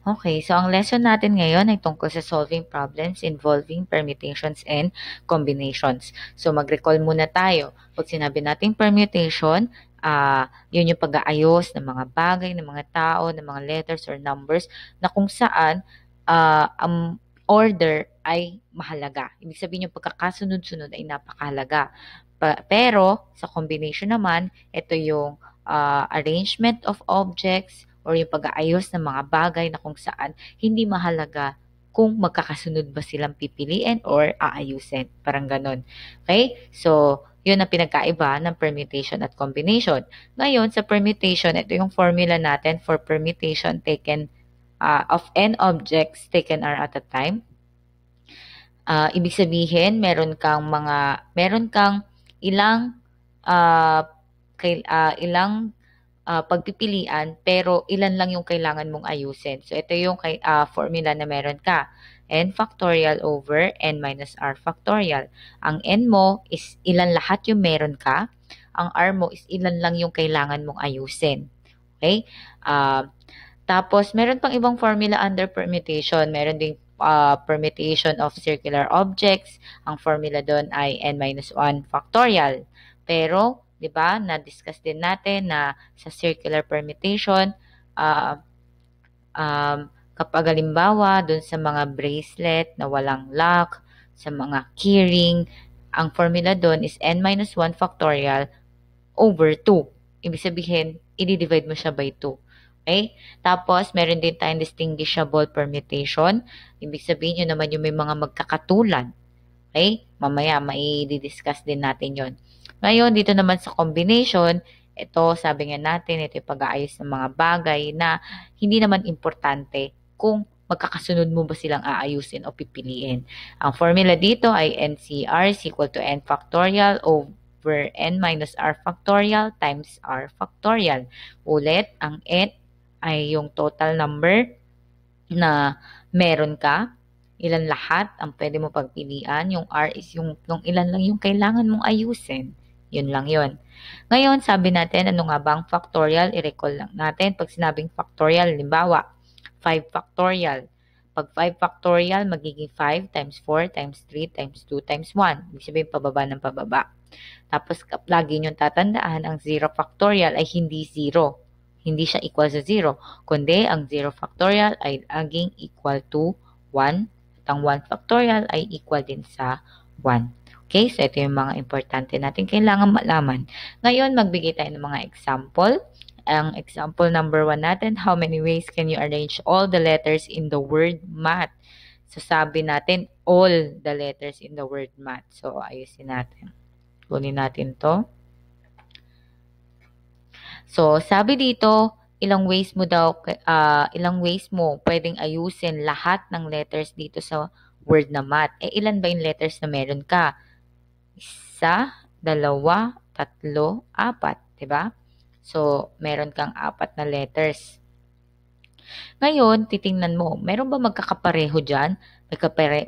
Okay, so ang lesson natin ngayon ay tungkol sa solving problems involving permutations and combinations. So mag-recall muna tayo. Pag sinabi nating permutation, yun yung pag-aayos ng mga bagay, ng mga tao, ng mga letters or numbers na kung saan ang order ay mahalaga. Ibig sabihin yung pagkakasunod-sunod ay napakahalaga. Pero sa combination naman, ito yung arrangement of objects or yung pag-aayos ng mga bagay na kung saan hindi mahalaga kung magkakasunod ba silang pipiliin or aayusin. Parang ganun. Okay? So, yun ang pinagkaiba ng permutation at combination. Ngayon, sa permutation, ito yung formula natin for permutation taken of n objects taken are at a time. Ibig sabihin, meron kang ilang ilang pagpipilian pero ilan lang yung kailangan mong ayusin. So ito yung formula na meron ka. N factorial over n minus r factorial. Ang n mo is ilan lahat yung meron ka. Ang r mo is ilan lang yung kailangan mong ayusin. Okay? Tapos meron pang ibang formula under permutation. Meron ding permutation of circular objects. Ang formula doon ay n minus 1 factorial. Pero, di ba, na-discuss din natin na sa circular permutation, kapag halimbawa doon sa mga bracelet na walang lock, sa mga keyring, ang formula doon is n minus 1 factorial over 2. Ibig sabihin, i-divide mo siya by 2. Okay? Tapos, meron din tayong distinguishable permutation. Ibig sabihin yun naman yung may mga magkakatulad. Okay? Mamaya, mai-discuss din natin yon. Ngayon, dito naman sa combination, ito, sabi nga natin, ito yung pag-aayos ng mga bagay na hindi naman importante kung magkakasunod mo ba silang aayusin o pipiliin. Ang formula dito ay NCR is equal to n factorial over n minus r factorial times r factorial. Ulit, ang n ay yung total number na meron ka, ilan lahat ang pwede mo pagpilian. Yung R is yung ilan lang yung kailangan mong ayusin. Yun lang yun. Ngayon, sabi natin, ano nga ba ang factorial? I-recall lang natin. Pag sinabing factorial, limbawa, 5 factorial. Pag 5 factorial, magiging 5 times 4 times 3 times 2 times 1. Ibig sabihin, pababa ng pababa. Tapos, lagi nyo tatandaan, ang 0 factorial ay hindi 0. Hindi siya equal sa 0, kundi ang 0 factorial ay laging equal to 1 at ang 1 factorial ay equal din sa 1. Okay, so ito yung mga importante natin kailangan malaman. Ngayon, magbigay tayo ng mga example. Ang example number 1 natin, how many ways can you arrange all the letters in the word math? So, sabi natin, all the letters in the word math. So, ayusin natin. Kunin natin to. So, sabi dito, ilang ways mo pwedeng ayusin lahat ng letters dito sa word na math. Ilan ba yung letters na meron ka? 1, 2, 3, 4, 'di ba? So, meron kang 4 na letters. Ngayon, titingnan mo, meron ba magkakapareho diyan?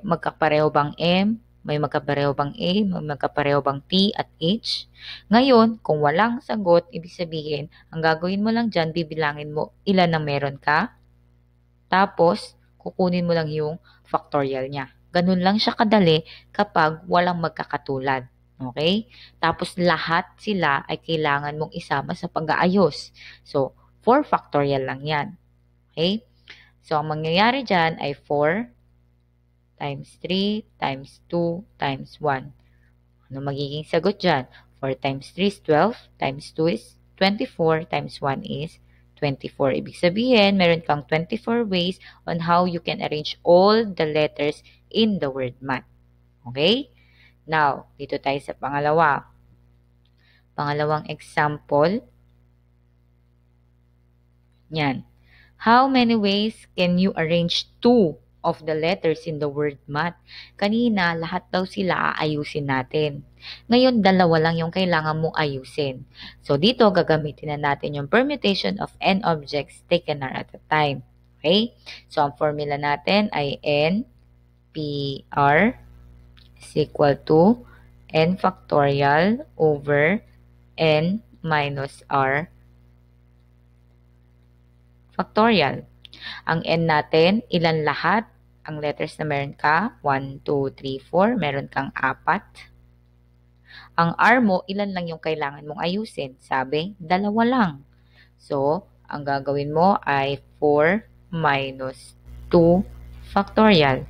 Magkakapareho bang M? May magkapareho bang A? May magkapareho bang T at H? Ngayon, kung walang sagot, ibig sabihin, ang gagawin mo lang dyan, bibilangin mo ilan ang meron ka. Tapos, kukunin mo lang yung factorial niya. Ganun lang siya kadali kapag walang magkakatulad. Okay? Tapos, lahat sila ay kailangan mong isama sa pag-aayos. So, 4 factorial lang yan. Okay? So, ang mangyayari dyan ay 4 times 3 times 2 times 1. Ano magiging sagot dyan? 4 times 3 is 12, times 2 is 24, times 1 is 24. Ibig sabihin, meron kang 24 ways on how you can arrange all the letters in the word math. Okay? Now, dito tayo sa pangalawa. Pangalawang example. Yan. How many ways can you arrange 2 of the letters in the word math? Kanina, lahat daw sila aayusin natin. Ngayon, 2 lang yung kailangan mong ayusin. So, dito, gagamitin na natin yung permutation of n objects taken at a time. Okay? So, ang formula natin ay n PR is equal to n factorial over n minus r factorial. Ang N natin, ilan lahat? Ang letters na meron ka, 1, 2, 3, 4, meron kang 4. Ang R mo, ilan lang yung kailangan mong ayusin? Sabi, 2 lang. So, ang gagawin mo ay 4 minus 2 factorial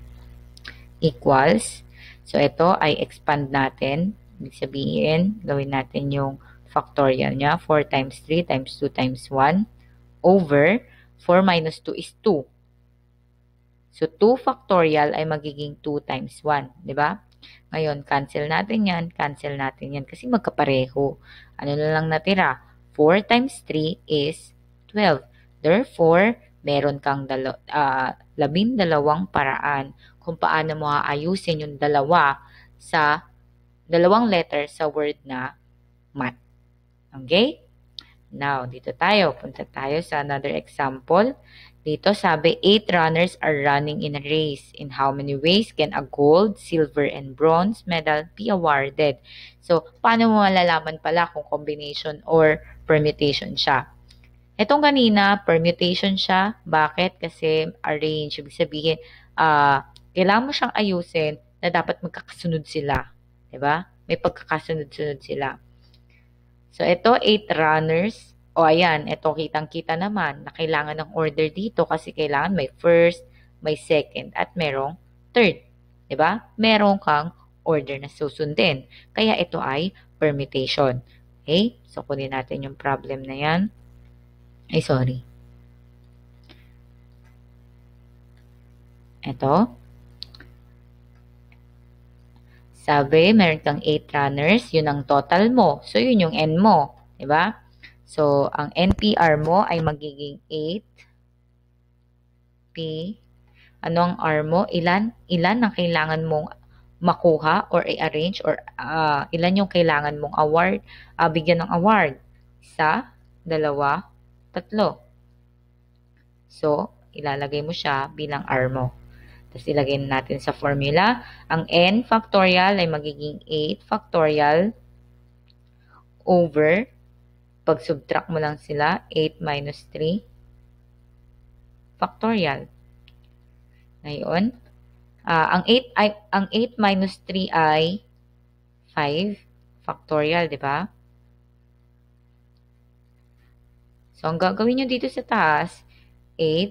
equals, so ito ay expand natin. Ibig sabihin, gawin natin yung factorial niya. 4 times 3 times 2 times 1 over 4 minus 2 is 2. So, 2 factorial ay magiging 2 times 1. Di ba? Ngayon, cancel natin yan. Cancel natin yan kasi magkapareho. Ano na lang natira? 4 times 3 is 12. Therefore, meron kang 12 paraan kung paano mo aayusin yung dalawa sa dalawang letter sa word na math. Okay? Now, dito tayo. Punta tayo sa another example. Dito sabi, 8 runners are running in a race. In how many ways can a gold, silver, and bronze medal be awarded? So, paano mo malalaman pala kung combination or permutation siya? Itong kanina, permutation siya. Bakit? Kasi arrange. Ibig sabihin, kailangan mo siyang ayusin na dapat magkakasunod sila. Diba? May pagkakasunod-sunod sila. So, ito, 8 runners. O, ayan, ito kitang-kita naman na kailangan ng order dito kasi kailangan may first, may second, at merong third. Diba? Meron kang order na susundin. Kaya ito ay permutation. Okay? So, kunin natin yung problem na yan. Ay, sorry. Ito. Sabi, meron kang 8 runners. Yun ang total mo. So, yun yung N mo. Diba? So, ang NPR mo ay magiging 8P. Ano ang R mo? Ilan ang kailangan mong makuha or i-arrange or ilan yung kailangan mong award, bigyan ng award? 1, 2, 3. So, ilalagay mo siya bilang R mo. Tapos, ilagay natin sa formula. Ang N factorial ay magiging 8 factorial over, pag subtract mo lang sila, 8 minus 3 factorial. Ngayon, ang 8 minus 3 ay 5 factorial, di ba? So, ang gagawin nyo dito sa taas, 8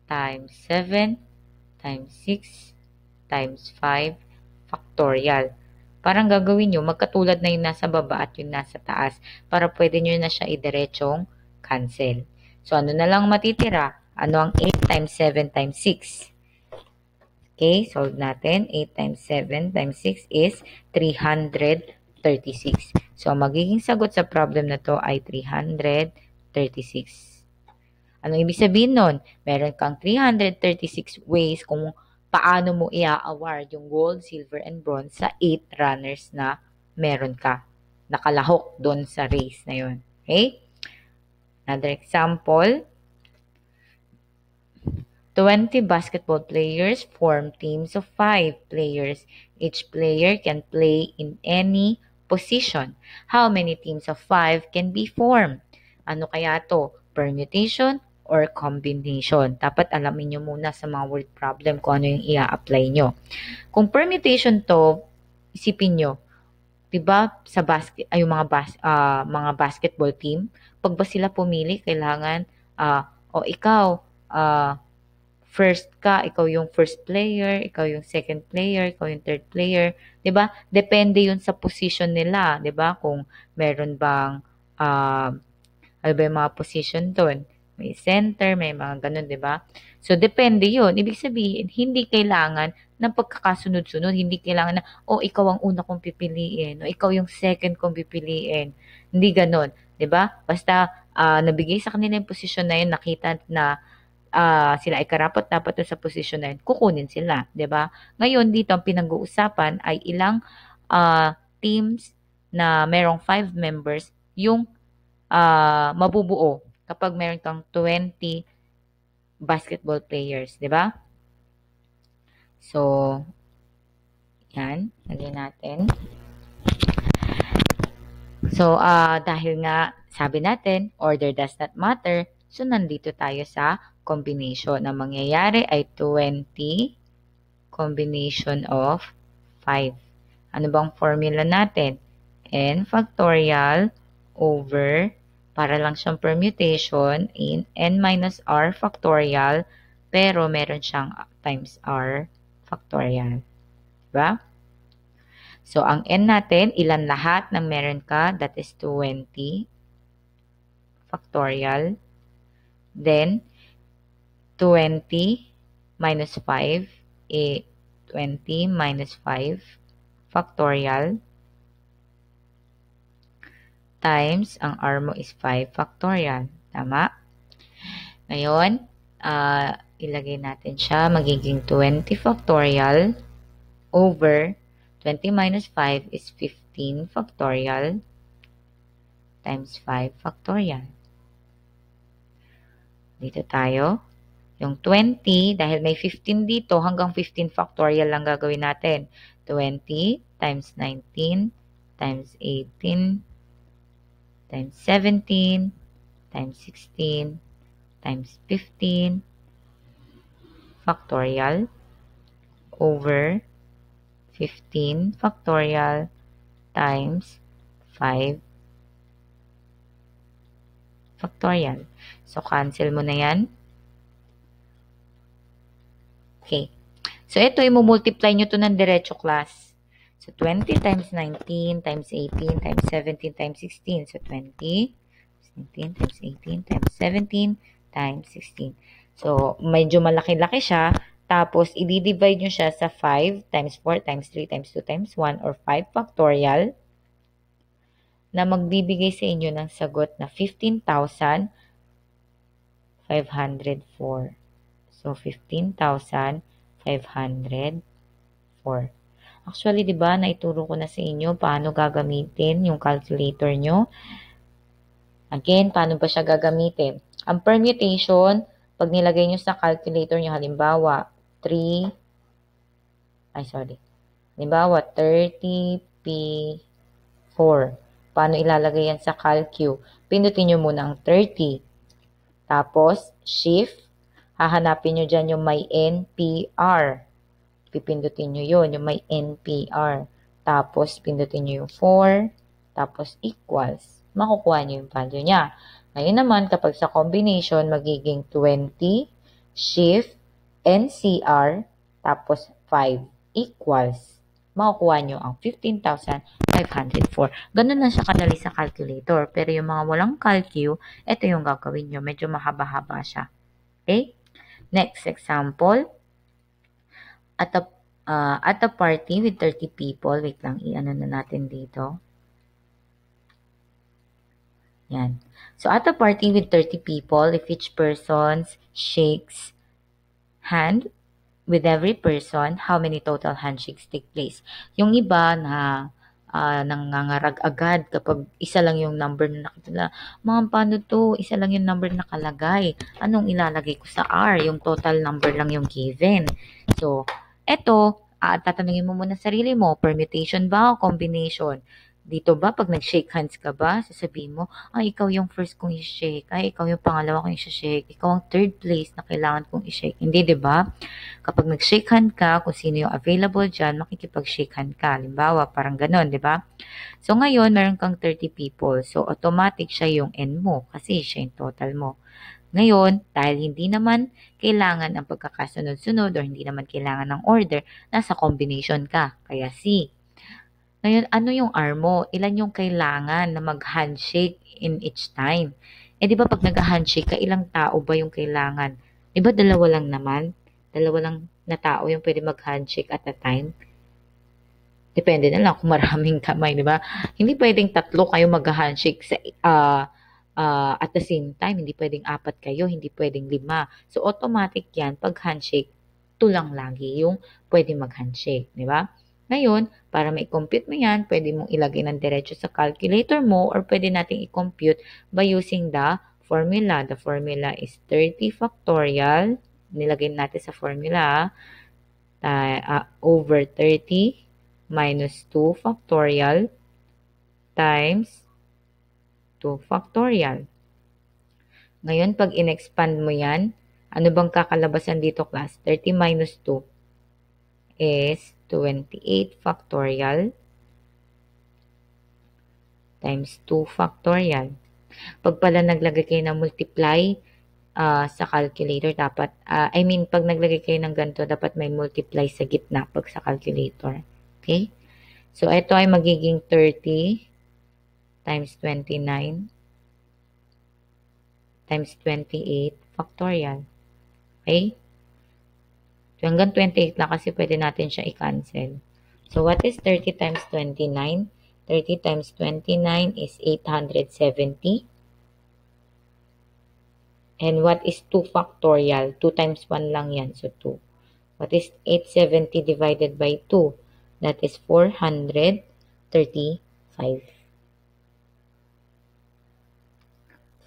times 7 times 6 times 5 factorial. Parang gagawin nyo, magkatulad na yung nasa baba at yung nasa taas para pwede nyo na siya idiretsong cancel. So, ano na lang matitira? Ano ang 8 times 7 times 6? Okay, solve natin. 8 times 7 times 6 is 336. So, magiging sagot sa problem na to ay 336. Anong ibig sabihin nun? Meron kang 336 ways kung paano mo i-award yung gold, silver, and bronze sa 8 runners na meron ka. Nakalahok doon sa race na yun. Okay? Another example. 20 basketball players form teams of 5 players. Each player can play in any position. How many teams of 5 can be formed? Ano kaya to? Permutation or combination? Dapat alamin nyo muna sa mga word problem kung ano yung i-apply nyo. Kung permutation to, isipin nyo, diba sa yung mga basketball team, pag ba sila pumili, kailangan, ikaw, first ka, ikaw yung first player, ikaw yung second player, ikaw yung third player, 'di ba? Depende 'yun sa position nila, 'di ba? Kung meron bang ano ba yung mga position doon? May center, may mga ganun, 'di ba? So depende 'yun. Ibig sabihin, hindi kailangan ng pagkakasunod-sunod, hindi kailangan na ikaw ang una kong pipiliin, o ikaw yung second kong pipiliin. Hindi ganoon, 'di ba? Basta nabigay sa kanila yung position na 'yun, nakita na sila ay karapat-dapat sa posisyon na yun, kukunin sila, 'di ba? Ngayon dito ang pinag-uusapan ay ilang teams na merong 5 members yung mabubuo kapag meron kang 20 basketball players, 'di ba? So, yan, lagyan natin. So, dahil nga sabi natin, order does not matter, so nandito tayo sa combination. Ang mangyayari ay 20 combination of 5. Ano bang formula natin? N factorial over, para lang siyang permutation, in n minus r factorial, pero meron siyang times r factorial. Diba? So, ang n natin, ilan lahat ng meron ka? That is 20 factorial. Then, 20 minus 5, 20 minus 5 factorial times, ang r mo is 5 factorial. Tama? Ngayon, ilagay natin siya. Magiging 20 factorial over 20 minus 5 is 15 factorial times 5 factorial. Dito tayo. Yung 20, dahil may 15 dito, hanggang 15 factorial lang gagawin natin. 20 times 19 times 18 times 17 times 16 times 15 factorial over 15 factorial times 5 factorial. So, cancel mo na yan. Okay. So, ito, i-multiply nyo to ng diretso, class. So, 20 times 19 times 18 times 17 times 16. So, 20 times 19 times 18 times 17 times 16. So, medyo malaki-laki siya. Tapos, i-divide nyo siya sa 5 times 4 times 3 times 2 times 1 or 5 factorial na magbibigay sa inyo ng sagot na 15,504. So, 15,504. Actually, di ba, naituro ko na sa inyo paano gagamitin yung calculator nyo. Again, paano ba siya gagamitin? Ang permutation, pag nilagay nyo sa calculator nyo, halimbawa, halimbawa, 30p4. Paano ilalagay yan sa calcu? Pindutin nyo muna ang 30. Tapos, shift. Hahanapin nyo dyan yung may NPR. Pipindutin nyo yun, yung may NPR. Tapos, pindutin nyo yung 4. Tapos, equals. Makukuha nyo yung value niya. Ngayon naman, kapag sa combination, magiging 20, shift, NCR, tapos 5 equals. Makukuha nyo ang 15,504. Ganun lang siya kadali sa calculator. Pero yung mga walang calcu, ito yung gagawin nyo. Medyo mahaba-haba siya. Okay? Next example. At a party with 30 people. Wait lang, i-ano na natin dito. Yan. So, at a party with 30 people, if each person shakes hand with every person, how many total handshakes take place? Yung iba na nangangarag agad kapag isa lang yung number na nakita. Mga paano to? Isa lang yung number na nakalagay. Anong ilalagay ko sa R? Yung total number lang yung given. So, eto, tatanungin mo muna sarili mo, permutation ba o combination? Dito ba, pag nag-shake hands ka ba, sasabihin mo, ay, ikaw yung first kong i-shake. Ay, ikaw yung pangalawa kong i-shake. Ikaw ang third place na kailangan kong i-shake. Hindi, di ba? Kapag nag-shake hand ka, kung sino yung available dyan, makikipag-shake hand ka. Halimbawa, parang ganon, di ba? So, ngayon, meron kang 30 people. So, automatic siya yung N mo kasi siya yung total mo. Ngayon, dahil hindi naman kailangan ang pagkakasunod-sunod or hindi naman kailangan ng order, nasa combination ka. Kaya C. Ngayon, ano yung R mo? Ilan yung kailangan na mag-handshake in each time? Di ba pag nag-handshake ka, ilang tao ba yung kailangan? Di ba dalawa lang naman? Dalawa lang na tao yung pwede mag-handshake at a time? Depende na lang kung maraming kamay, di ba? Hindi pwedeng tatlo kayo mag-handshake sa, at the same time. Hindi pwedeng 4 kayo, hindi pwedeng 5. So, automatic yan. Pag handshake, tulang lagi yung pwedeng mag-handshake, di ba? Ngayon, para ma-compute mo yan, pwede mong ilagay ng diretso sa calculator mo or pwede nating i-compute by using the formula. The formula is 30 factorial. Nilagay natin sa formula over 30 minus 2 factorial times 2 factorial. Ngayon, pag in-expand mo yan, Ano bang kakalabasan dito, class? 30 minus 2 is 28 factorial times 2 factorial. Pag pala naglagay kayo ng multiply sa calculator, dapat, pag naglagay kayo ng ganito, dapat may multiply sa gitna pag sa calculator. Okay? So, ito ay magiging 30 times 29 times 28 factorial. Okay? So, hanggang 28 lang kasi pwede natin siya i-cancel. So, what is 30 times 29? 30 times 29 is 870. And what is 2 factorial? 2 times 1 lang yan. So, 2. What is 870 divided by 2? That is 435.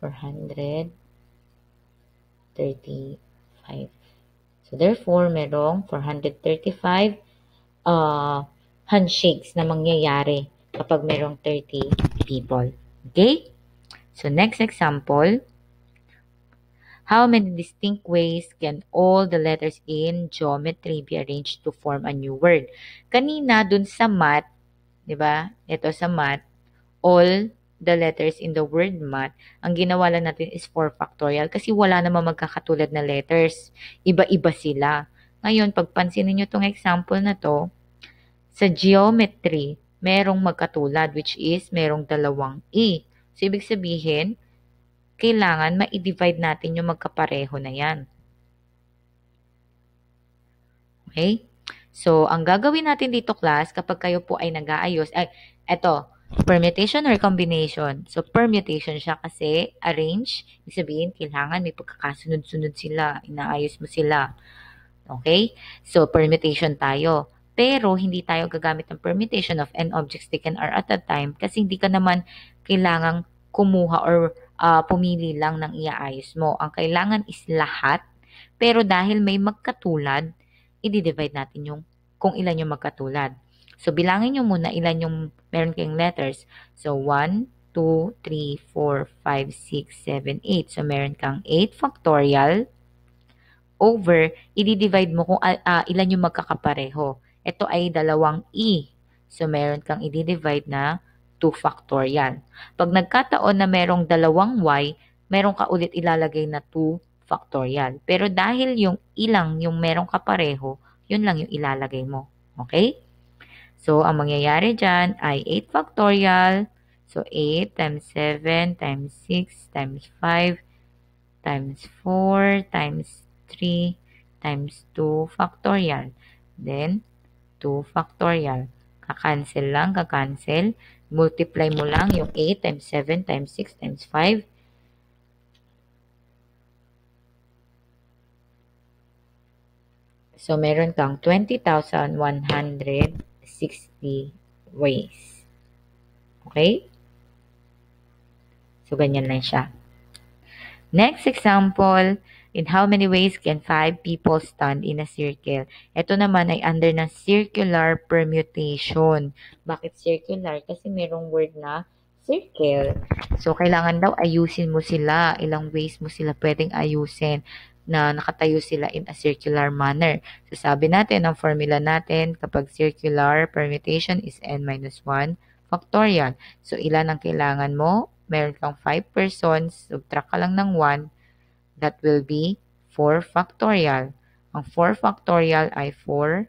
435. So, therefore, merong 435 handshakes na mangyayari kapag merong 30 people. Okay? So, next example. How many distinct ways can all the letters in geometry be arranged to form a new word? Kanina, dun sa math, di ba? Ito sa math, all the letters in the word math, ang ginawa lang natin is 4 factorial kasi wala namang magkakatulad na letters. Iba-iba sila. Ngayon, pagpansinin nyo tong example na to, sa geometry, merong magkatulad which is merong dalawang E. So, ibig sabihin, kailangan ma-divide natin yung magkapareho na yan. Okay? So, ang gagawin natin dito, class, kapag kayo po ay nag-aayos, eto, permutation or combination. So, permutation siya kasi arrange, ibig sabihin, kailangan may pagkakasunod-sunod sila, inaayos mo sila. Okay? So, permutation tayo. Pero, hindi tayo gagamit ng permutation of n objects taken are at a time kasi hindi ka naman kailangang kumuha or pumili lang ng iaayos mo. Ang kailangan is lahat. Pero dahil may magkatulad, i-divide natin yung kung ilan yung magkatulad. So, bilangin nyo muna ilan yung meron kayong letters. So, 1, 2, 3, 4, 5, 6, 7, 8. So, meron kang 8 factorial over, i-divide mo kung ilan yung magkakapareho. Ito ay dalawang E. So, meron kang i-divide na 2 factorial. Pag nagkataon na merong dalawang Y, meron ka ulit ilalagay na 2 factorial. Pero dahil yung ilang yung merong kapareho, yun lang yung ilalagay mo. Okay? So, ang mangyayari dyan ay 8 factorial. So, 8 times 7 times 6 times 5 times 4 times 3 times 2 factorial. Then, 2 factorial. Kakancel lang, kakancel. Multiply mo lang yung 8 times 7 times 6 times 5. So, meron kang 20,160 ways. Okay? So, ganyan lang siya. Next example, in how many ways can 5 people stand in a circle? Ito naman ay under ng circular permutation. Bakit circular? Kasi merong word na circle. So, kailangan daw ayusin mo sila. Ilang ways mo sila pwedeng ayusin na nakatayo sila in a circular manner. So, sabi natin, ang formula natin kapag circular permutation is n-1 factorial. So, ilan ang kailangan mo? Meron kang 5 persons, subtract ka lang ng 1, that will be 4 factorial. Ang 4 factorial ay 4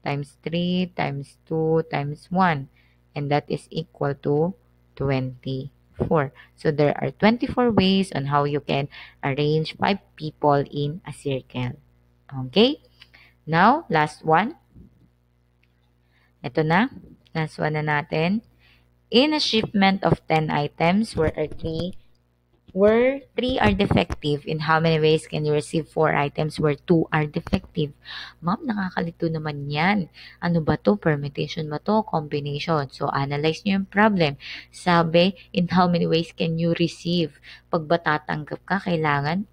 times 3 times 2 times 1. And that is equal to 24. So, there are 24 ways on how you can arrange 5 people in a circle. Okay? Now, last one. Ito na. Last one na natin. In a shipment of 10 items, where 3 are defective, in how many ways can you receive 4 items where 2 are defective? Ma'am, nakakalito naman yan. Ano ba to? Permutation ba to? Combination. So, analyze nyo yung problem. Sabi, in how many ways can you receive? Pag ba tatanggap ka, kailangan,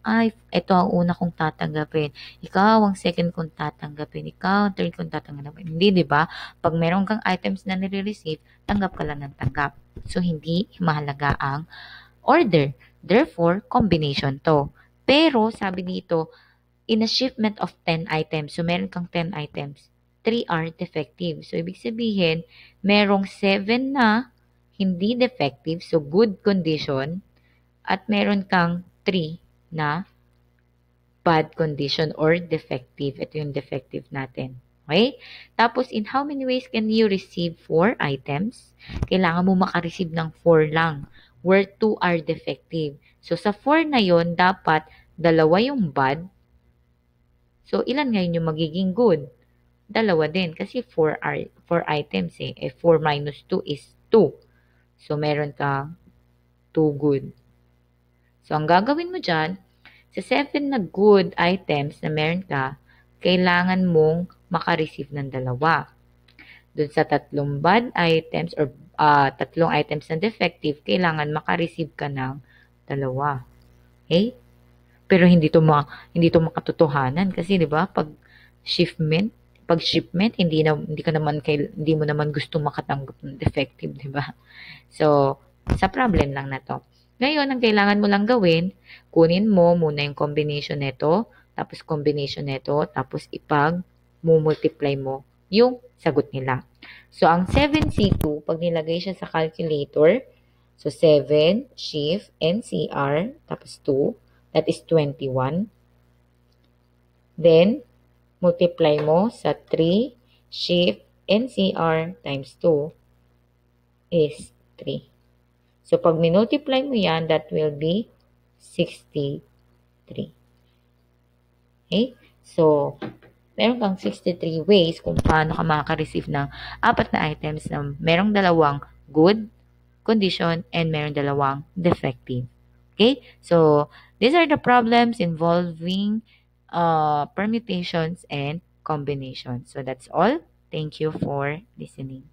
ito ang una kong tatanggapin. Ikaw ang second kong tatanggapin. Ikaw ang third kong tatanggapin. Hindi, di ba? Pag meron kang items na nire-receive, tanggap ka lang ng tanggap. So, hindi mahalaga ang order. Therefore, combination to. Pero, sabi dito, In a shipment of 10 items, so meron kang 10 items, 3 are defective. So, ibig sabihin, merong 7 na hindi defective, so good condition, at meron kang 3 na bad condition or defective. Ito yung defective natin. Okay? Tapos, in how many ways can you receive 4 items? Kailangan mo makareceive ng 4 lang, where 2 are defective. So, sa 4 na yon dapat dalawa yung bad. So, ilan ngayon yung magiging good? Dalawa din kasi 4 items eh. 4 minus 2 is 2. So, meron kang 2 good. So, ang gagawin mo dyan, sa 7 na good items na meron ka, kailangan mong makareceive ng dalawa. Doon sa 3 bad items or 3 items na defective, kailangan makareceive ka ng dalawa. Okay? Pero hindi to makatotohanan kasi 'di ba pag shipment hindi mo naman gustong makatanggap ng defective, 'di ba? So, sa problem lang na 'to. Ngayon, ang kailangan mo lang gawin, kunin mo muna yung combination nito, tapos combination nito, tapos multiply mo yung sagot nila. So, ang 7C2, pag nilagay siya sa calculator, so 7, shift, NCR, tapos 2, that is 21. Then, multiply mo sa 3, shift, NCR times 2 is 3. So, pag minultiply mo yan, that will be 63. Okay? So, meron kang 63 ways kung paano ka makaka-receive ng 4 na items na merong dalawang good condition and merong dalawang defective. Okay? So, these are the problems involving permutations and combinations. So, that's all. Thank you for listening.